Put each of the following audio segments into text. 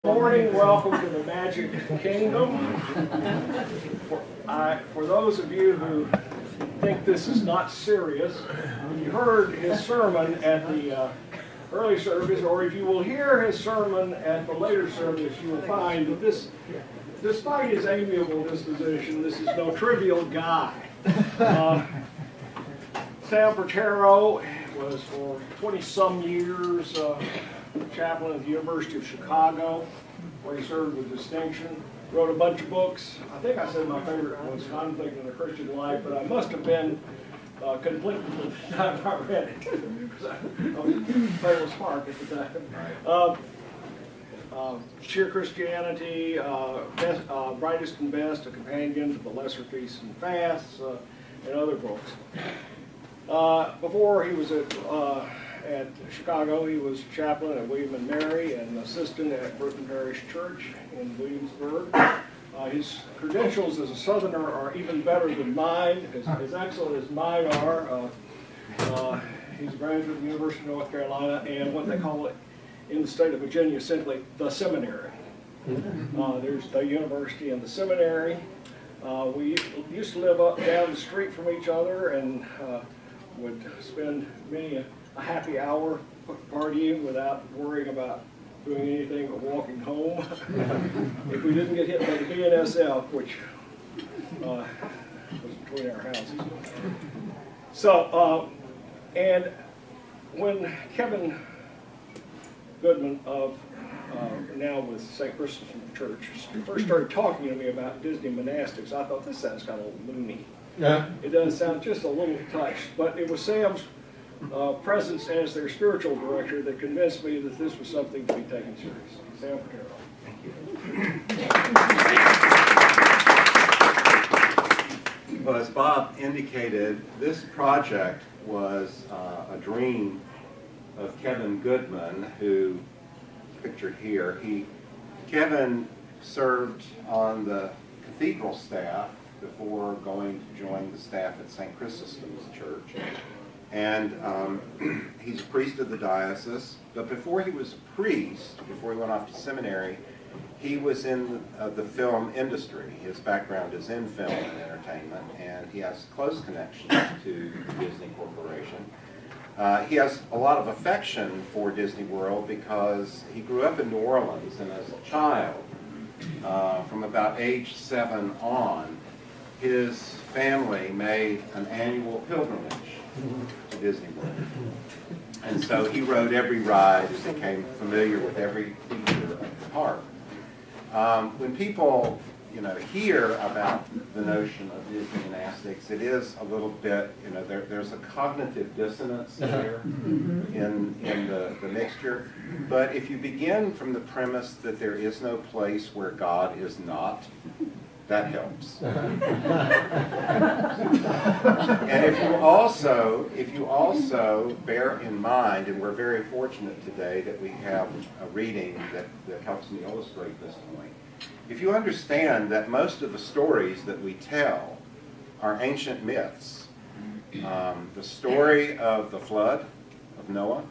Morning, welcome to the Magic Kingdom. For those of you who think this is not serious, if you heard his sermon at the early service, or if you will hear his sermon at the later service, you will find that this, despite his amiable disposition, this is no trivial guy. Sam Portaro was for 20-some years chaplain at the University of Chicago, where he served with distinction. Wrote a bunch of books. I think I said my favorite was Conflict in the Christian Life, but I must have been conflicted with the time I read it, because I was very smart at the time. Sheer Christianity, Brightest and Best, A Companion to the Lesser Feasts and Fasts, and other books. Before he was at Chicago, he was chaplain at William and Mary and assistant at Brooklyn Parish Church in Williamsburg. His credentials as a Southerner are even better than mine, as excellent as mine are. He's a graduate of the University of North Carolina and what they call it in the state of Virginia simply the seminary. There's the university and the seminary. We used to live up down the street from each other and would spend many a happy hour partying without worrying about doing anything but walking home. If we didn't get hit by the BNSF, which was between our houses. So, and when Kevin Goodman of now with St. Chrysostom Church first started talking to me about Disney Monastics, I thought this sounds kind of loony. Yeah. It does sound just a little touched, but it was Sam's presence as their spiritual director that convinced me that this was something to be taken seriously. Sam Portaro. Thank you. Well, as Bob indicated, this project was a dream of Kevin Goodman, who pictured here. Kevin served on the cathedral staff before going to join the staff at St. Chrysostom's Church. And he's a priest of the diocese, but before he was a priest, before he went off to seminary, he was in the film industry. His background is in film and entertainment, and he has close connections to Disney Corporation. He has a lot of affection for Disney World because he grew up in New Orleans, and as a child, from about age 7 on, his family made an annual pilgrimage to Disney World. And so he rode every ride and became familiar with every feature of the park. When people, hear about the notion of Disney monastics, it is a little bit, there's a cognitive dissonance there in the mixture. But if you begin from the premise that there is no place where God is not, that helps. And if you also bear in mind, and we're very fortunate today that we have a reading that helps me illustrate this point. If you understand that most of the stories that we tell are ancient myths, the story of the flood of Noah,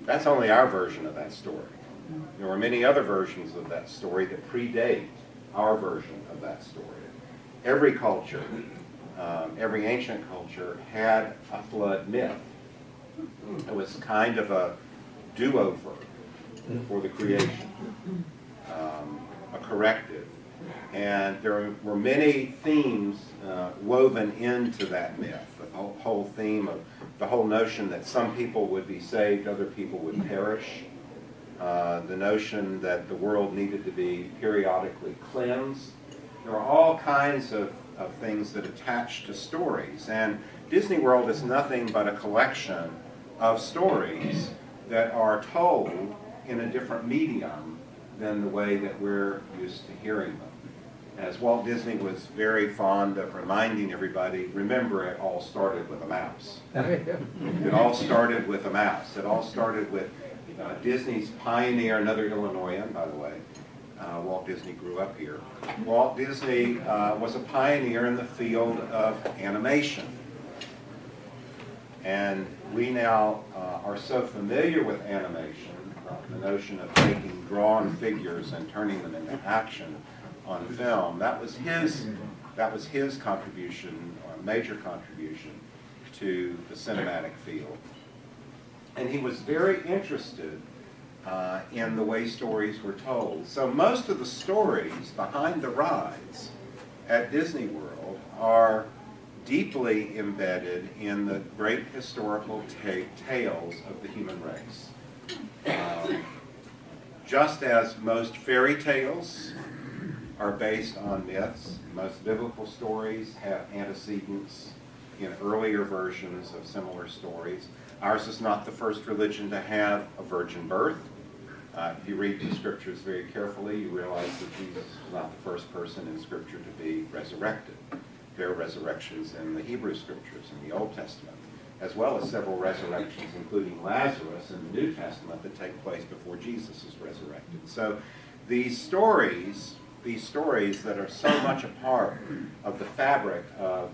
that's only our version of that story. There are many other versions of that story that predate our version of that story. Every culture, every ancient culture had a flood myth. It was kind of a do-over for the creation, a corrective. And there were many themes woven into that myth. The whole theme of the whole notion that some people would be saved, other people would perish. The notion that the world needed to be periodically cleansed. There are all kinds of things that attach to stories. And Disney World is nothing but a collection of stories that are told in a different medium than the way that we're used to hearing them. As Walt Disney was very fond of reminding everybody, remember, it all started with a mouse. It all started with a mouse. It all started with Disney's pioneer, another Illinoisan, by the way. Walt Disney grew up here. Walt Disney was a pioneer in the field of animation. And we now are so familiar with animation, the notion of taking drawn figures and turning them into action on film. That was his contribution, or major contribution, to the cinematic field. And he was very interested in the way stories were told. So most of the stories behind the rides at Disney World are deeply embedded in the great historical tales of the human race. Just as most fairy tales are based on myths, most biblical stories have antecedents in earlier versions of similar stories. Ours is not the first religion to have a virgin birth. If you read the scriptures very carefully, you realize that Jesus was not the first person in Scripture to be resurrected. There are resurrections in the Hebrew Scriptures in the Old Testament, as well as several resurrections, including Lazarus in the New Testament, that take place before Jesus is resurrected. So these stories that are so much a part of the fabric of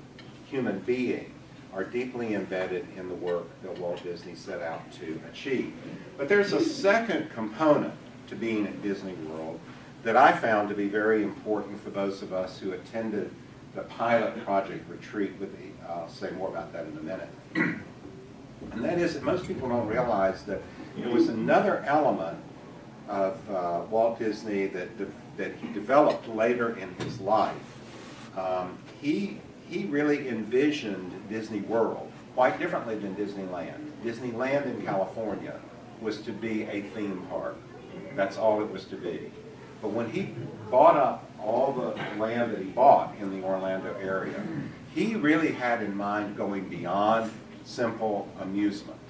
human being are deeply embedded in the work that Walt Disney set out to achieve. But there's a second component to being at Disney World that I found to be very important for those of us who attended the pilot project retreat with the, I'll say more about that in a minute. And that is that most people don't realize that there was another element of Walt Disney that he developed later in his life. He really envisioned Disney World quite differently than Disneyland. Disneyland in California was to be a theme park. That's all it was to be. But when he bought up all the land that he bought in the Orlando area, he really had in mind going beyond simple amusement.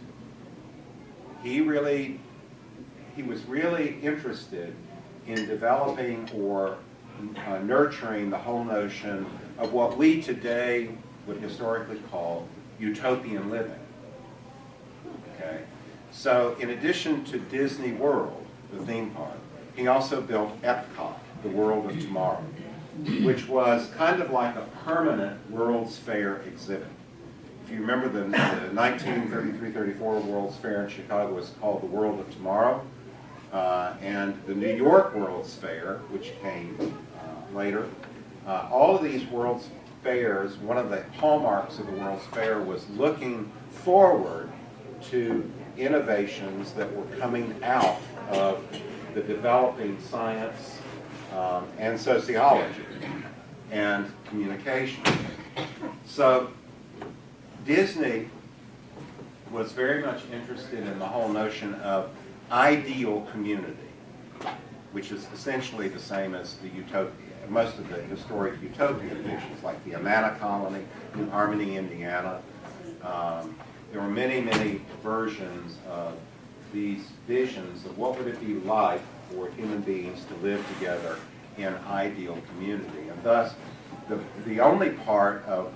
He was really interested in developing or nurturing the whole notion of what we today would historically call utopian living. Okay? So in addition to Disney World, the theme park, he also built Epcot, the World of Tomorrow, which was kind of like a permanent World's Fair exhibit. If you remember the 1933-34 World's Fair in Chicago was called the World of Tomorrow, and the New York World's Fair, which came later. All of these World's Fairs, one of the hallmarks of the World's Fair was looking forward to innovations that were coming out of the developing science and sociology and communication. So Disney was very much interested in the whole notion of ideal community, which is essentially the same as the utopia. Most of the historic utopian visions, like the Amana Colony in Harmony, Indiana. There were many, many versions of these visions of what would it be like for human beings to live together in ideal community. And thus, the only part of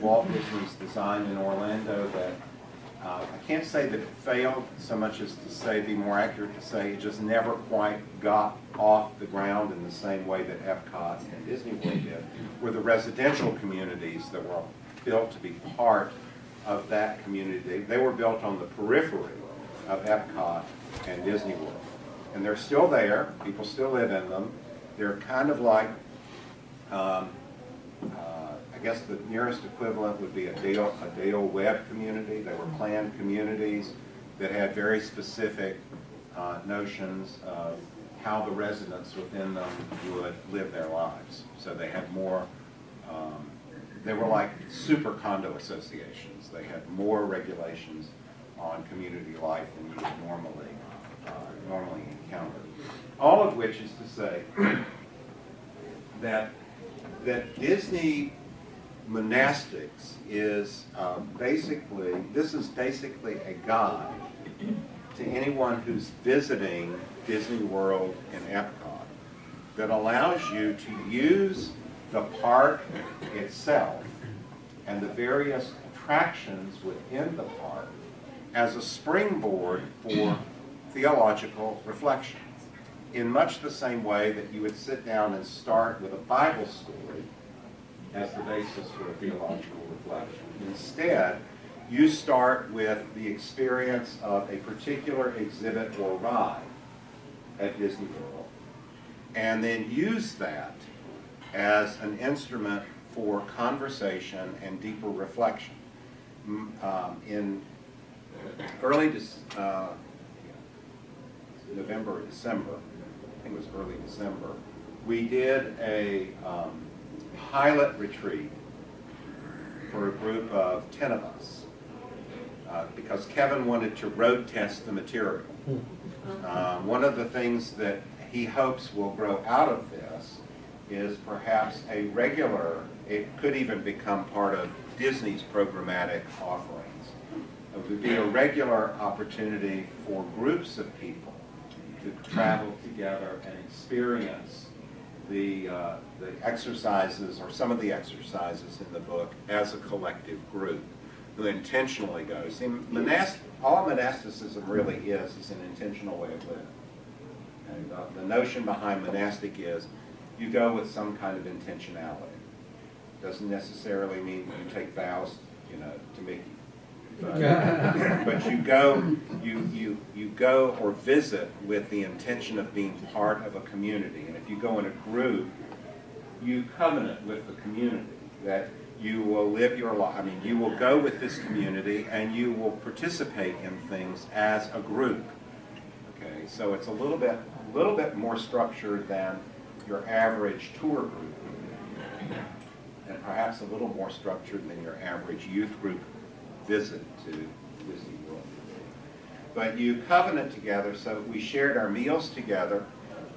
Walt Disney's design in Orlando that I can't say that it failed so much as to say, be more accurate to say, it just never quite got off the ground in the same way that Epcot and Disney World did, were the residential communities that were built to be part of that community. They were built on the periphery of Epcot and Disney World. And they're still there. People still live in them. They're kind of like, I guess the nearest equivalent would be a Dale Webb community. They were planned communities that had very specific notions of how the residents within them would live their lives. So they had more, they were like super condo associations. They had more regulations on community life than you would normally encounter. All of which is to say that Disney Monastics is this is basically a guide to anyone who's visiting Disney World and Epcot that allows you to use the park itself and the various attractions within the park as a springboard for theological reflection, in much the same way that you would sit down and start with a Bible story as the basis for a theological reflection. Instead, You start with the experience of a particular exhibit or ride at Disney World, and then use that as an instrument for conversation and deeper reflection. In early November or December, I think it was early December, we did a pilot retreat for a group of 10 of us because Kevin wanted to road test the material. One of the things that he hopes will grow out of this is perhaps a regular, it could even become part of Disney's programmatic offerings. It would be a regular opportunity for groups of people to travel together and experience the exercises, or some of the exercises in the book, as a collective group who intentionally go. See, all monasticism really is an intentional way of living. And the notion behind monastic is you go with some kind of intentionality. Doesn't necessarily mean you take vows, to make you. But you go or visit with the intention of being part of a community. And if you go in a group, you covenant with the community that you will live your life. I mean, you will go with this community and you will participate in things as a group. Okay, so it's a little bit more structured than your average tour group, and perhaps a little more structured than your average youth group visit to Disney World. But you covenant together, so we shared our meals together,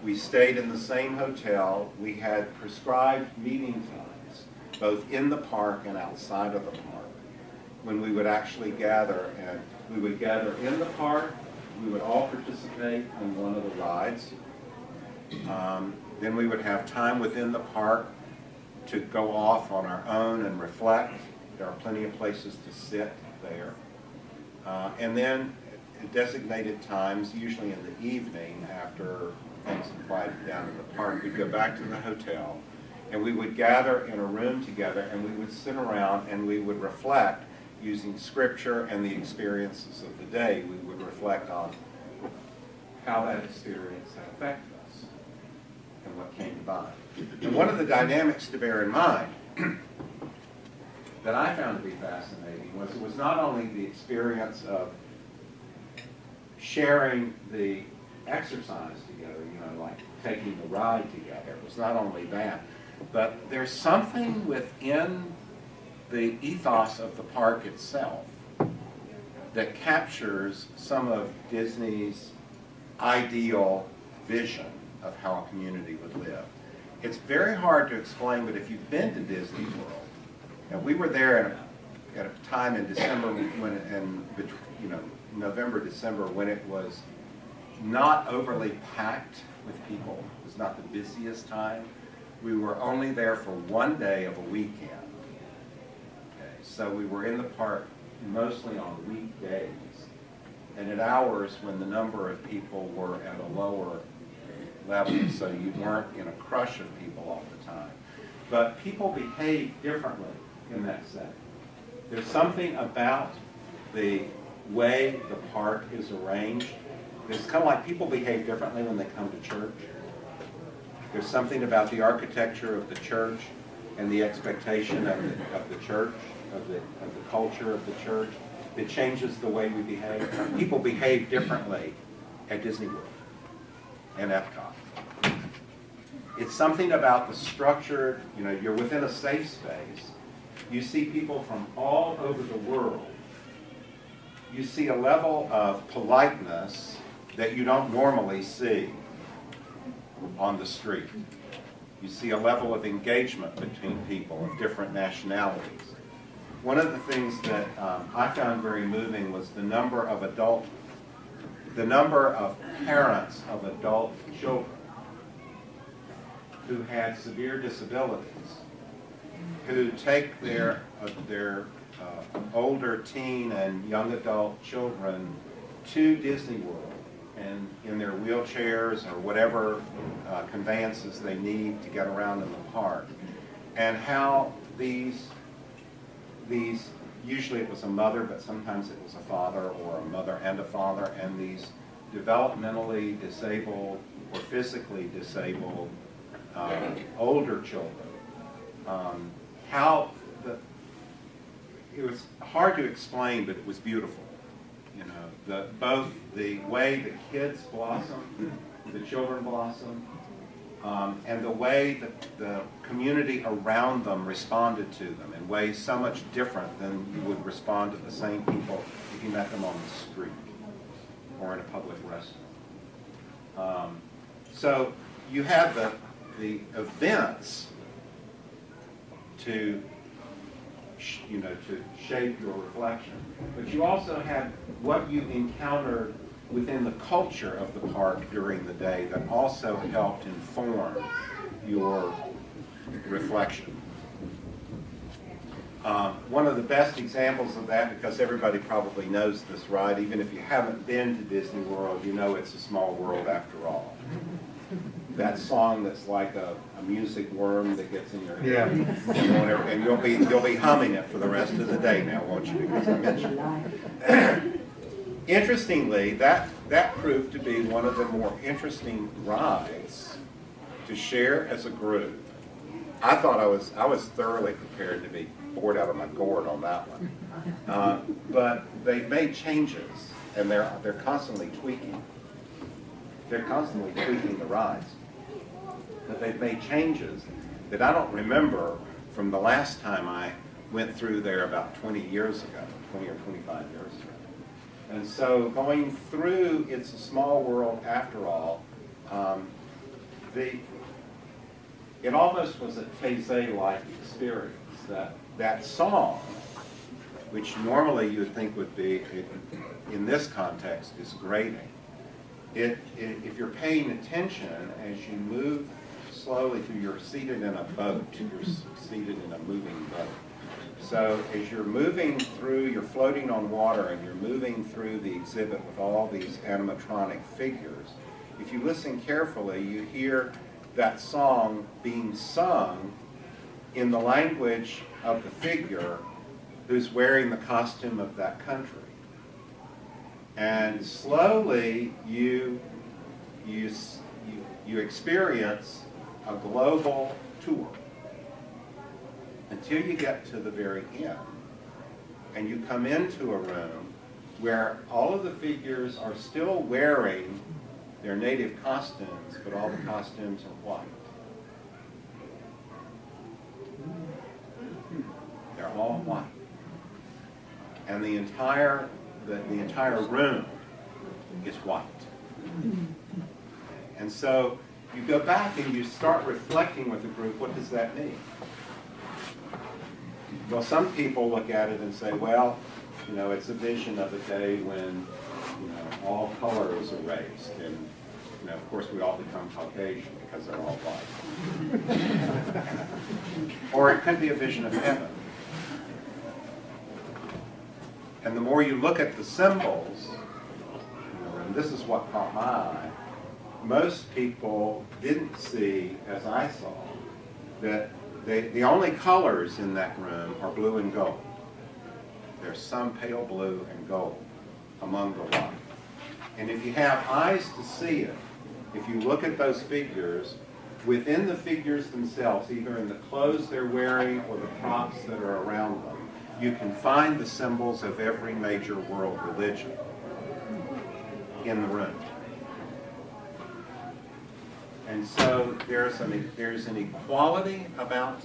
we stayed in the same hotel, we had prescribed meeting times, both in the park and outside of the park, when we would actually gather. And we would gather in the park, we would all participate in one of the rides. Then we would have time within the park to go off on our own and reflect. There are plenty of places to sit there. And then at designated times, usually in the evening after things had quieted down in the park, we'd go back to the hotel and we would gather in a room together and we would sit around and we would reflect using scripture and the experiences of the day. We would reflect on how that experience had affected us and what came by. And one of the dynamics to bear in mind that I found to be fascinating was it was not only the experience of sharing the exercise together, like taking the ride together. It was not only that, but there's something within the ethos of the park itself that captures some of Disney's ideal vision of how a community would live. It's very hard to explain, but if you've been to Disney World, and we were there at a time in December, November, December, when it was not overly packed with people. It was not the busiest time. We were only there for one day of a weekend. Okay, so we were in the park mostly on weekdays, and at hours when the number of people were at a lower level, so you weren't in a crush of people all the time. But people behave differently in that setting. There's something about the way the park is arranged. It's kind of like people behave differently when they come to church. There's something about the architecture of the church and the expectation of the church, of the culture of the church, that changes the way we behave. People behave differently at Disney World and Epcot. It's something about the structure, you're within a safe space. You see people from all over the world. You see a level of politeness that you don't normally see on the street. You see a level of engagement between people of different nationalities. One of the things that I found very moving was the number of parents of adult children who had severe disabilities, who take their older teen and young adult children to Disney World, and in their wheelchairs or whatever conveyances they need to get around in the park, and how these usually it was a mother, but sometimes it was a father or a mother and a father, and these developmentally disabled or physically disabled older children. It was hard to explain, but it was beautiful. You know, both the way the kids blossom, the children blossom, and the way that the community around them responded to them in ways so much different than you would respond to the same people if you met them on the street or in a public restaurant. So you have the events to shape your reflection, but you also had what you encountered within the culture of the park during the day that also helped inform your reflection. One of the best examples of that, because everybody probably knows this, right? Even if you haven't been to Disney World, you know it's a small world after all. That song that's like a music worm that gets in your head, and you'll be humming it for the rest of the day now, won't you? Because I mentioned it. Interestingly, that proved to be one of the more interesting rides to share as a group. I thought I was thoroughly prepared to be bored out of my gourd on that one, but they've made changes, and they're constantly tweaking. They're constantly tweaking the rides. But they've made changes that I don't remember from the last time I went through there about 20 years ago, 20 or 25 years ago. And so going through It's a Small World After All, it almost was a Taizé-like experience. That song, which normally you would think would be, in this context, is grating. If you're paying attention as you move slowly through, you're seated in a boat, you're seated in a moving boat. So as you're moving through, you're floating on water and you're moving through the exhibit with all these animatronic figures. If you listen carefully, you hear that song being sung in the language of the figure who's wearing the costume of that country. And slowly you experience a global tour until you get to the very end. And you come into a room where all of the figures are still wearing their native costumes, but all the costumes are white. They're all white. And the entire room is white. And so you go back and you start reflecting with the group, what does that mean? Well, some people look at it and say, well, it's a vision of a day when, all color is erased. And, of course, we all become Caucasian because they're all white. Or it could be a vision of heaven. And the more you look at the symbols, and this is what caught my eye, most people didn't see, as I saw, that the only colors in that room are blue and gold. There's some pale blue and gold among the white. And if you have eyes to see it, if you look at those figures, within the figures themselves, either in the clothes they're wearing or the props that are around them, you can find the symbols of every major world religion in the room. And so there's an equality about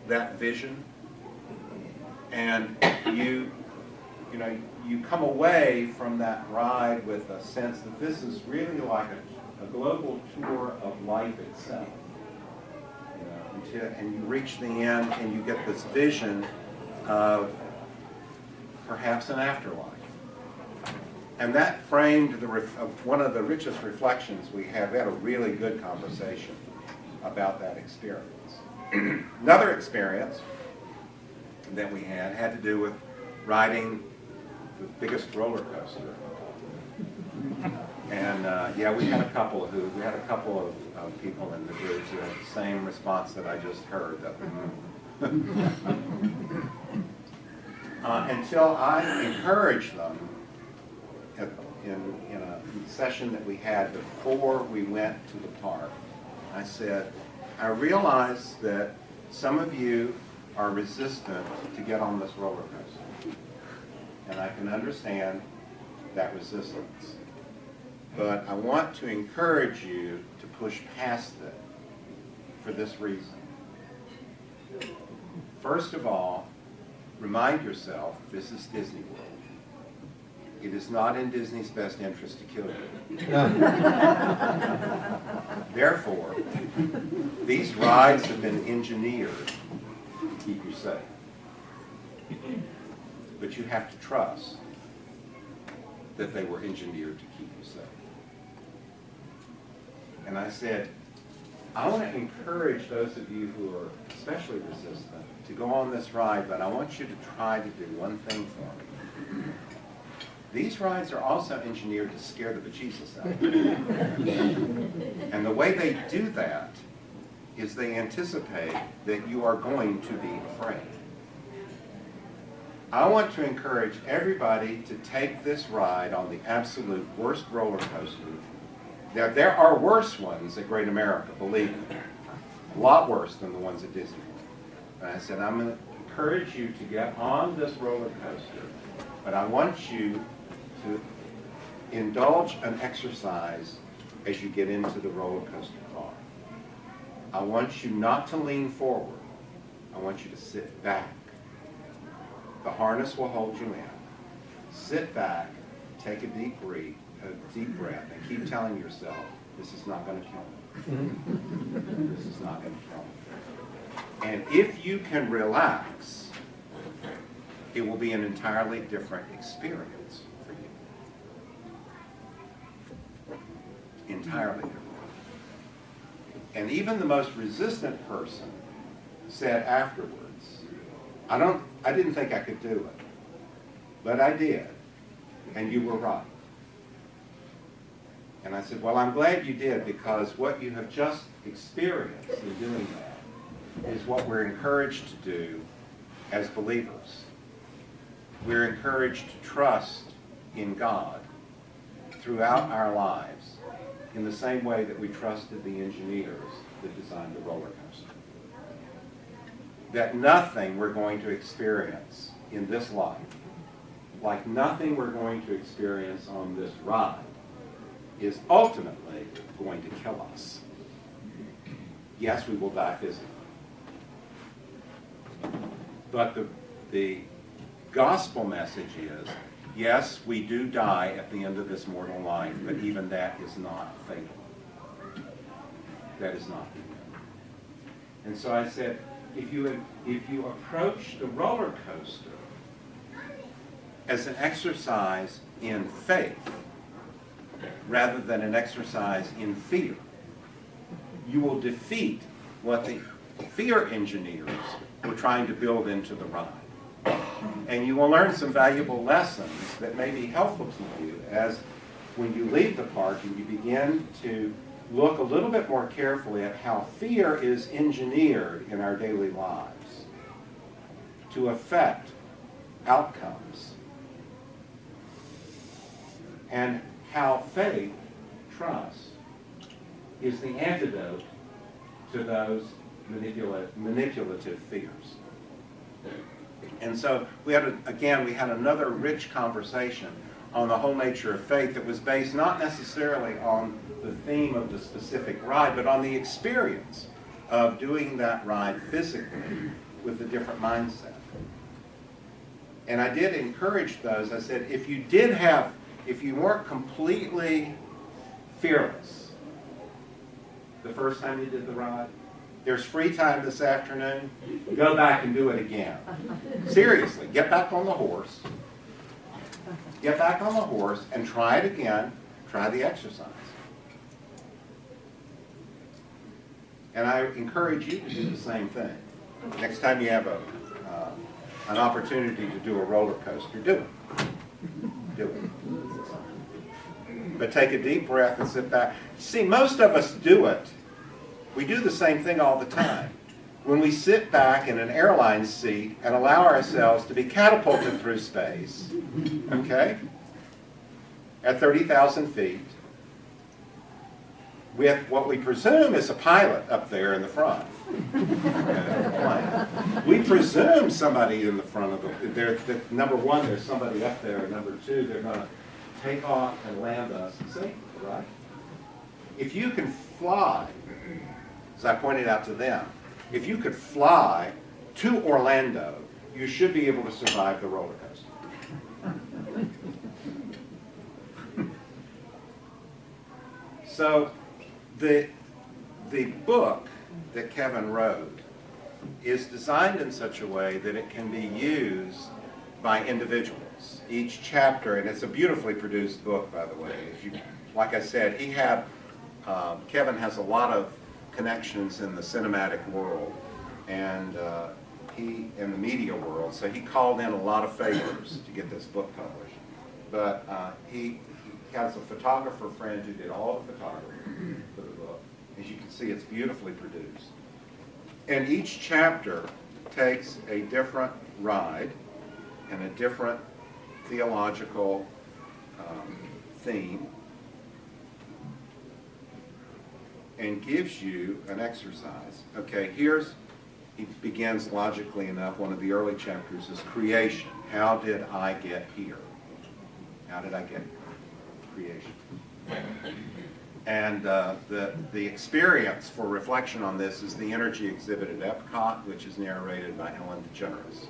that vision, and you come away from that ride with a sense that this is really like a global tour of life itself. And you reach the end and you get this vision of perhaps an afterlife. And that framed one of the richest reflections we had. We had a really good conversation about that experience. Another experience that we had to do with riding the biggest roller coaster. And we had a couple of people in the group who had the same response that I just heard. until I encouraged them in a session that we had before we went to the park. I said, I realize that some of you are resistant to get on this roller coaster. And I can understand that resistance. But I want to encourage you to push past it for this reason. First of all, remind yourself this is Disney World. It is not in Disney's best interest to kill you. Therefore, these rides have been engineered to keep you safe. But you have to trust that they were engineered to keep you safe. And I said, I want to encourage those of you who are especially resistant to go on this ride, but I want you to try to do one thing for me. These rides are also engineered to scare the bejesus out of you. And the way they do that is they anticipate that you are going to be afraid. I want to encourage everybody to take this ride on the absolute worst roller coaster. There are worse ones at Great America, believe me. A lot worse than the ones at Disney World. And I said, I'm going to encourage you to get on this roller coaster, but I want you to indulge an exercise as you get into the roller coaster car. I want you not to lean forward. I want you to sit back. The harness will hold you in. Sit back, take a deep breath, and keep telling yourself, this is not going to kill me. This is not going to kill me. And if you can relax, it will be an entirely different experience for you. Entirely different. And even the most resistant person said afterwards, I didn't think I could do it, but I did, and you were right. And I said, well, I'm glad you did, because what you have just experienced in doing that is what we're encouraged to do as believers. We're encouraged to trust in God throughout our lives in the same way that we trusted the engineers that designed the roller coaster. That nothing we're going to experience in this life, like nothing we're going to experience on this ride, is ultimately going to kill us. Yes, we will die physically. But the gospel message is, yes, we do die at the end of this mortal life, but even that is not fatal. That is not the end. And so I said, if you approach the roller coaster as an exercise in faith rather than an exercise in fear, you will defeat what the fear engineers were trying to build into the ride. And you will learn some valuable lessons that may be helpful to you as when you leave the park and you begin to look a little bit more carefully at how fear is engineered in our daily lives to affect outcomes, and how faith, trust, is the antidote to those manipulative fears. And so we had another rich conversation on the whole nature of faith that was based not necessarily on the theme of the specific ride, but on the experience of doing that ride physically with a different mindset. And I did encourage those. I said, if you weren't completely fearless the first time you did the ride, there's free time this afternoon, go back and do it again. Seriously, get back on the horse. Get back on the horse and try it again. Try the exercise. And I encourage you to do the same thing. Next time you have an opportunity to do a roller coaster, do it. Do it. But take a deep breath and sit back. See, most of us do it. We do the same thing all the time. when we sit back in an airline seat and allow ourselves to be catapulted through space, okay, at 30,000 feet, with what we presume is a pilot up there in the front. We presume somebody in the front of the number one, there's somebody up there, and number two, they're going to take off and land us safely, right? If you can fly, as I pointed out to them, if you could fly to Orlando, you should be able to survive the roller coaster. So the book that Kevin wrote is designed in such a way that it can be used by individuals. Each chapter, and it's a beautifully produced book, by the way. Like I said, Kevin has a lot of connections in the cinematic world and in the media world, so he called in a lot of favors to get this book published. But he has a photographer friend who did all the photography for the book. As you can see, it's beautifully produced. And each chapter takes a different ride and a different theological theme and gives you an exercise. Okay, he begins logically enough, one of the early chapters is creation. How did I get here? How did I get here? Creation. And the experience for reflection on this is the energy exhibit at Epcot, which is narrated by Ellen DeGeneres.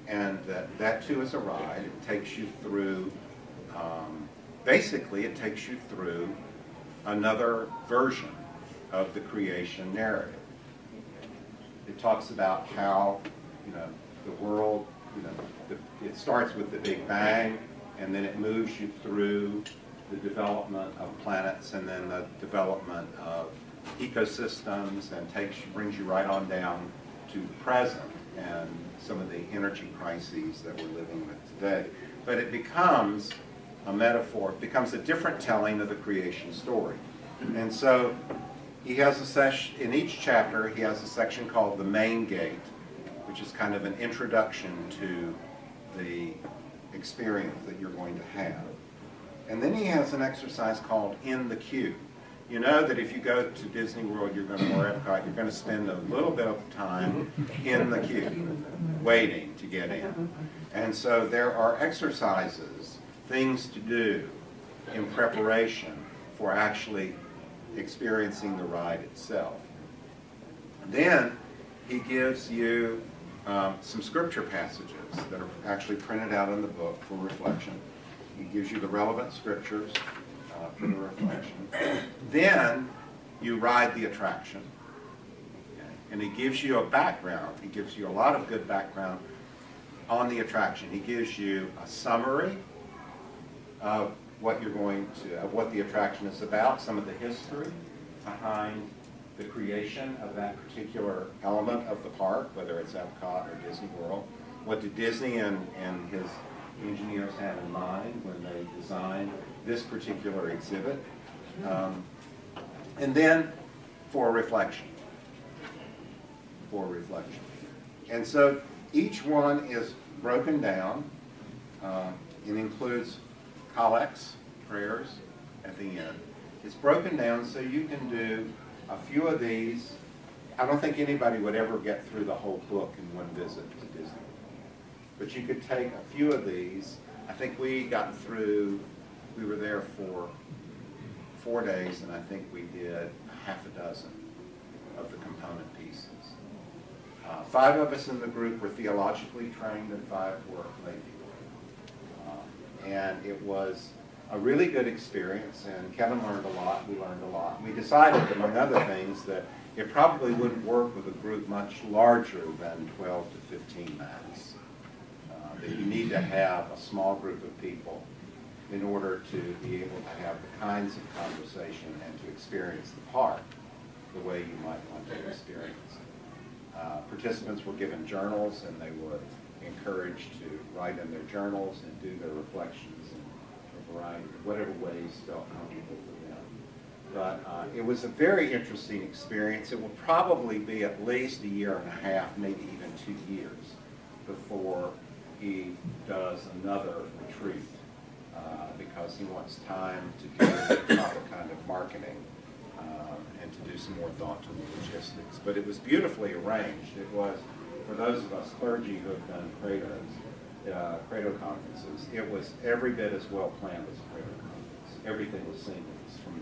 And that too is a ride. It takes you through, basically it takes you through another version of the creation narrative. It talks about how, the world, it starts with the Big Bang, and then it moves you through the development of planets and then the development of ecosystems and brings you right on down to the present and some of the energy crises that we're living with today. But it becomes a metaphor, it becomes a different telling of the creation story. And so he has a section, in each chapter, he has a section called the main gate, which is kind of an introduction to the experience that you're going to have. And then he has an exercise called In the Queue. You know that if you go to Disney World or Epcot, you're going to spend a little bit of time in the queue, waiting to get in. And so there are exercises, things to do in preparation for actually experiencing the ride itself. Then he gives you some scripture passages that are actually printed out in the book for reflection. He gives you the relevant scriptures for the reflection. Then you ride the attraction. Okay? And he gives you a background. He gives you a lot of good background on the attraction. He gives you a summary of what what the attraction is about, some of the history behind the creation of that particular element of the park, whether it's Epcot or Disney World. What did Disney and his engineers have in mind when they designed this particular exhibit? And then for reflection. And so each one is broken down. It includes collects, prayers at the end. It's broken down so you can do a few of these. I don't think anybody would ever get through the whole book in one visit to Disney. But you could take a few of these. I think we got through, we were there for 4 days, and I think we did half a dozen of the component pieces. 5 of us in the group were theologically trained, and 5 were lay people. And it was a really good experience, and Kevin learned a lot, we learned a lot. We decided, among other things, that it probably wouldn't work with a group much larger than 12 to 15 max. That you need to have a small group of people in order to be able to have the kinds of conversation and to experience the park the way you might want to experience it. Participants were given journals, and they were encouraged to write in their journals and do their reflections in a variety of whatever ways felt comfortable for them. But it was a very interesting experience. It will probably be at least a year and a half, maybe even 2 years, before he does another retreat, because he wants time to do the proper kind of marketing and to do some more thought to the logistics. But it was beautifully arranged. It was, for those of us clergy who have done credo conferences, it was every bit as well planned as a credo conference. Everything was seamless from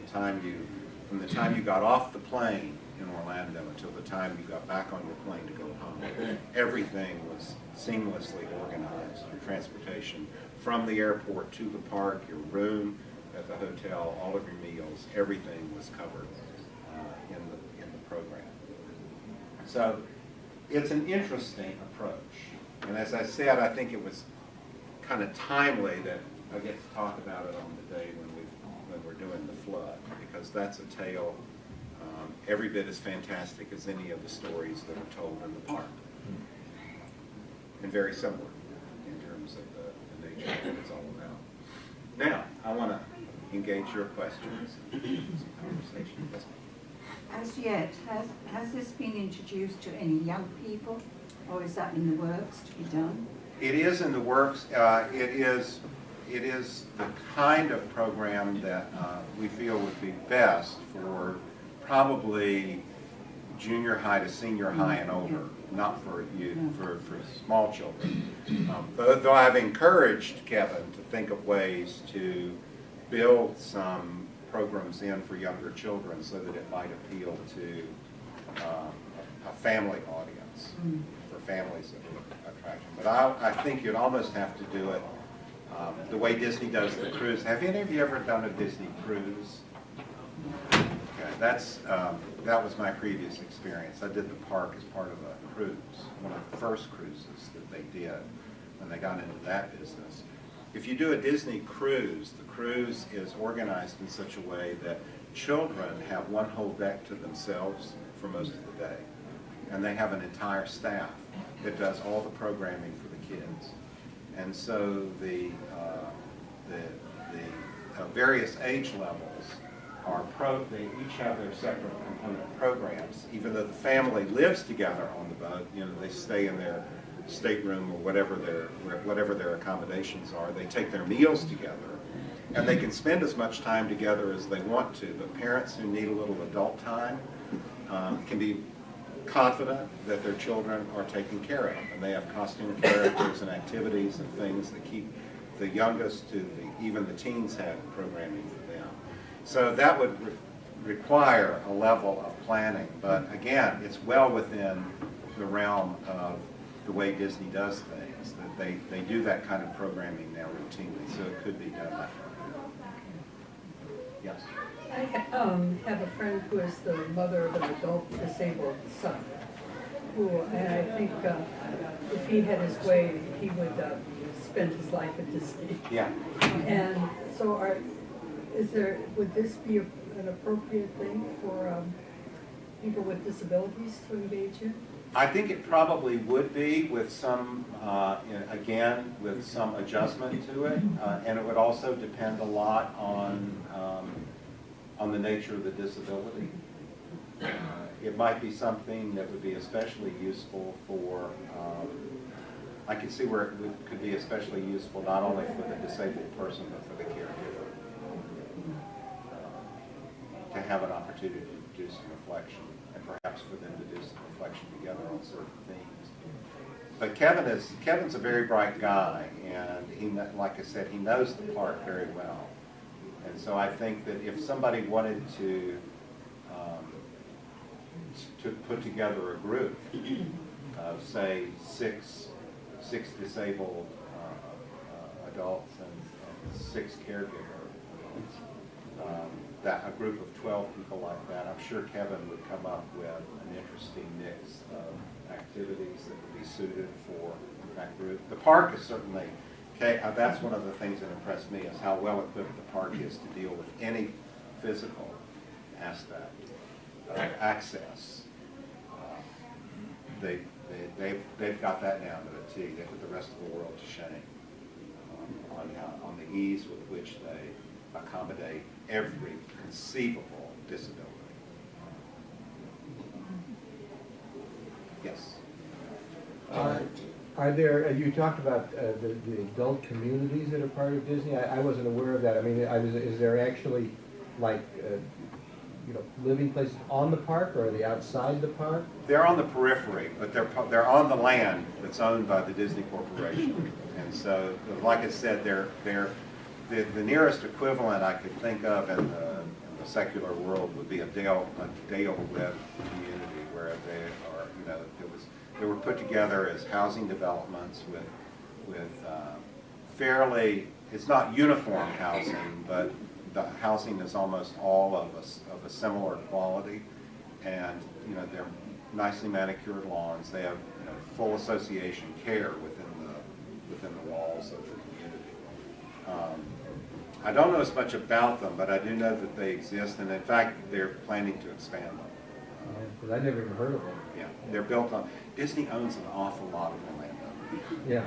the time you got off the plane in Orlando until the time you got back on your plane to go home. Everything was seamlessly organized. Your transportation from the airport to the park, your room at the hotel, all of your meals, everything was covered in the program. So it's an interesting approach. And as I said, I think it was kind of timely that I get to talk about it on the day when we're doing the flood, because that's a tale every bit as fantastic as any of the stories that are told in the park, and very similar in terms of the nature of what it's all about. Now, I want to engage your questions and some conversation. Yes, ma'am. As yet, has this been introduced to any young people, or is that in the works to be done? It is in the works. It is the kind of program that we feel would be best for probably junior high to senior high and older, not for youth, for small children. Though I've encouraged Kevin to think of ways to build some programs in for younger children so that it might appeal to a family audience, for families that would attract them. But I think you'd almost have to do it the way Disney does the cruise. Have any of you ever done a Disney cruise? Okay, that was my previous experience. I did the park as part of a cruise, one of the first cruises that they did when they got into that business. If you do a Disney cruise, the cruise is organized in such a way that children have one whole deck to themselves for most of the day, and they have an entire staff that does all the programming for the kids. And so the various age levels they each have their separate component programs. Even though the family lives together on the boat, they stay in their stateroom or whatever their accommodations are. They take their meals together, and they can spend as much time together as they want to. But parents who need a little adult time can be confident that their children are taken care of, and they have costume characters and activities and things that keep the youngest to even the teens have programming for them. So that would require a level of planning, but again, it's well within the realm of the way Disney does things, that they do that kind of programming now routinely, so it could be done that way. Yes? I have a friend who is the mother of an adult disabled son, and I think if he had his way, he would spend his life at Disney. Yeah. And so would this be an appropriate thing for people with disabilities to engage in? I think it probably would be, with some, again, with some adjustment to it, and it would also depend a lot on the nature of the disability. It might be something that would be especially useful for, I can see where it could be especially useful not only for the disabled person, but for the caregiver, to have an opportunity to do some reflection, and perhaps for them to do some reflection together on certain themes. But Kevin's a very bright guy, and like I said, he knows the park very well. And so I think that if somebody wanted to put together a group of, say, six disabled adults and 6 caregiver adults, that a group of 12 people like that, I'm sure Kevin would come up with an interesting mix of activities that would be suited for that group. The park is certainly, that's one of the things that impressed me, is how well equipped the park is to deal with any physical aspect of access. They've got that down to a T. They put the rest of the world to shame on the ease with which they accommodate every conceivable disability. Yes. Are there, you talked about the adult communities that are part of Disney. I wasn't aware of that. I mean, is there actually like, living places on the park, or are they outside the park? They're on the periphery, but they're on the land that's owned by the Disney Corporation. And so, like I said, they're the nearest equivalent I could think of in the secular world would be a Dale Webb community, where they are, they were put together as housing developments with fairly, it's not uniform housing, but the housing is almost all of a similar quality, and they're nicely manicured lawns. They have full association care within the walls of the community. I don't know as much about them, but I do know that they exist, and in fact, they're planning to expand them. Because I never even heard of them. Yeah, they're built on. Disney owns an awful lot of Orlando. Yeah.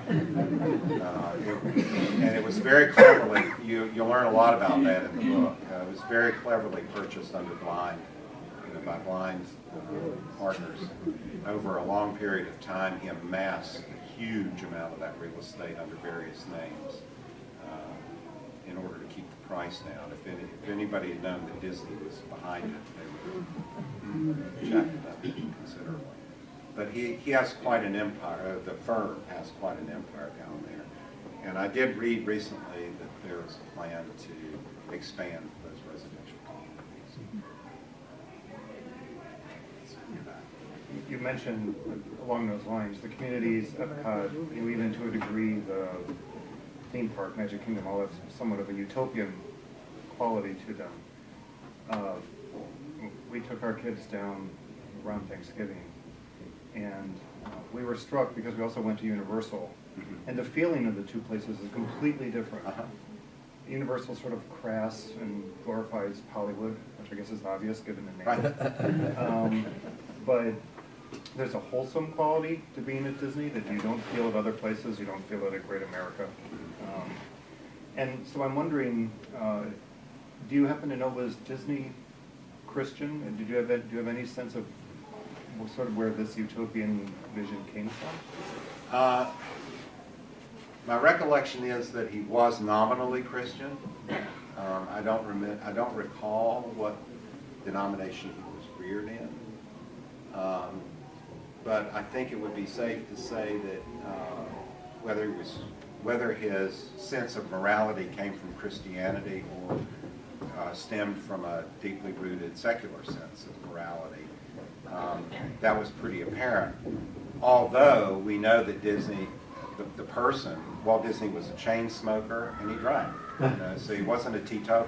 And it was very cleverly. You'll learn a lot about that in the book. It was very cleverly purchased under blind, by blind partners. Over a long period of time, he amassed a huge amount of that real estate under various names in order to keep the price down. If anybody had known that Disney was behind it, they would have jacked it up considerably. But he has quite an empire, the firm has quite an empire down there. And I did read recently that there is a plan to expand those residential communities. You mentioned along those lines, the communities, Epcot, even to a degree, the theme park, Magic Kingdom, all have somewhat of a utopian quality to them. We took our kids down around Thanksgiving, and we were struck because we also went to Universal, and the feeling of the two places is completely different. Universal sort of crass and glorifies Hollywood, which I guess is obvious given the name. But there's a wholesome quality to being at Disney that you don't feel at other places, you don't feel it at Great America. And so I'm wondering, do you happen to know, was Disney Christian? And do you have any sense of sort of where this utopian vision came from? My recollection is that he was nominally Christian. I don't recall what denomination he was reared in. But I think it would be safe to say that whether his sense of morality came from Christianity or stemmed from a deeply rooted secular sense of morality, that was pretty apparent. Although we know that Disney, the person, Walt Disney was a chain smoker and he drank, so he wasn't a teetotal.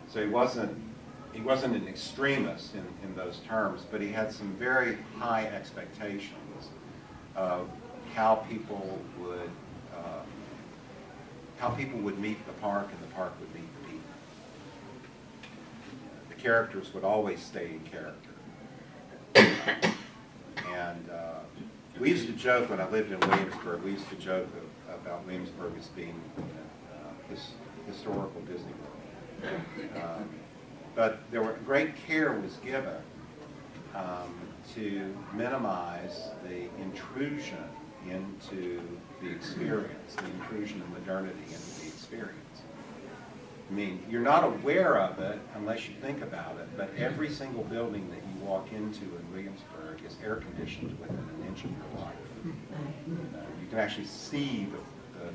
So he wasn't an extremist in those terms, but he had some very high expectations of how people would meet the park and the park would meet the people. The characters would always stay in character. And we used to joke when I lived in Williamsburg, we used to joke about Williamsburg as being historical Disney World. But great care was given to minimize the intrusion into the experience, the intrusion of modernity into the experience. I mean, you're not aware of it unless you think about it, but every single building that you walk into in Williamsburg is air conditioned within an inch of your life. You can actually see the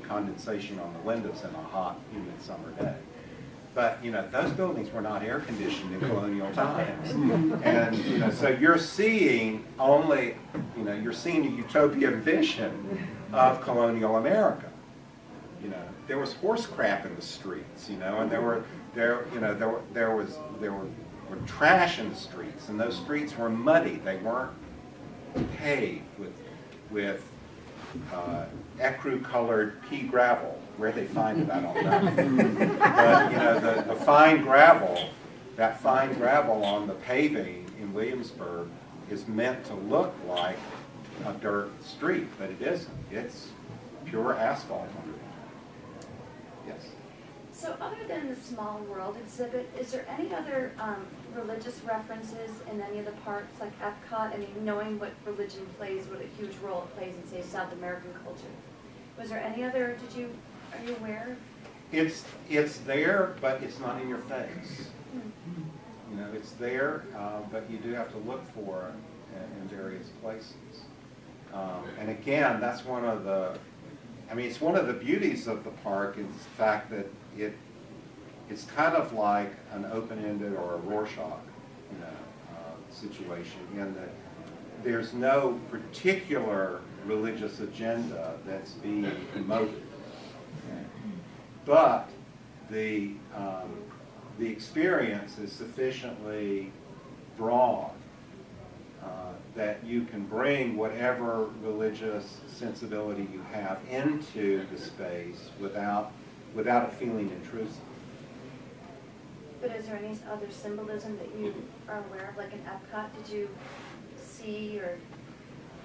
condensation on the windows in a hot, humid summer day. But those buildings were not air conditioned in colonial times, and so you're seeing you're seeing a utopian vision of colonial America. There was horse crap in the streets, and there was trash in the streets, and those streets were muddy. They weren't paved with ecru-colored pea gravel. Where they find it, I don't know. But the fine gravel, that fine gravel on the paving in Williamsburg is meant to look like a dirt street, but it isn't. It's pure asphalt. Yes. So other than the Small World exhibit, is there any other religious references in any of the parks, like Epcot? I mean, knowing what religion plays, what a huge role it plays in, say, South American culture. Was there any other, are you aware of? It's there, but it's not in your face. You know, it's there, but you do have to look for it in various places. And again, that's one of the, it's one of the beauties of the park is the fact that it's kind of like an open-ended or a Rorschach, situation in that there's no particular religious agenda that's being promoted. But the experience is sufficiently broad that you can bring whatever religious sensibility you have into the space without it feeling intrusive. But is there any other symbolism that you are aware of, like in Epcot? Did you see or?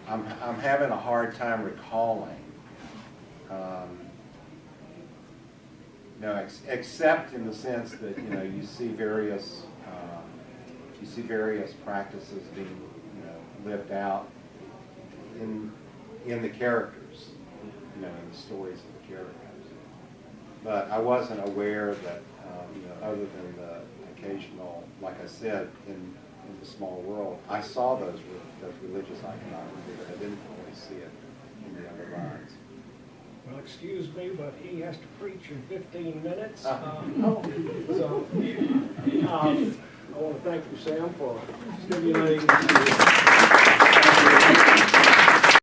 I'm having a hard time recalling. No, except in the sense that you see various practices being lived out in the characters, in the stories of the characters. But I wasn't aware that other than the occasional, like I said, in the Small World, I saw those religious iconography, but I didn't always see it in the other lines. Well, excuse me, but he has to preach in 15 minutes. Oh. So I want to thank you, Sam, for stimulating.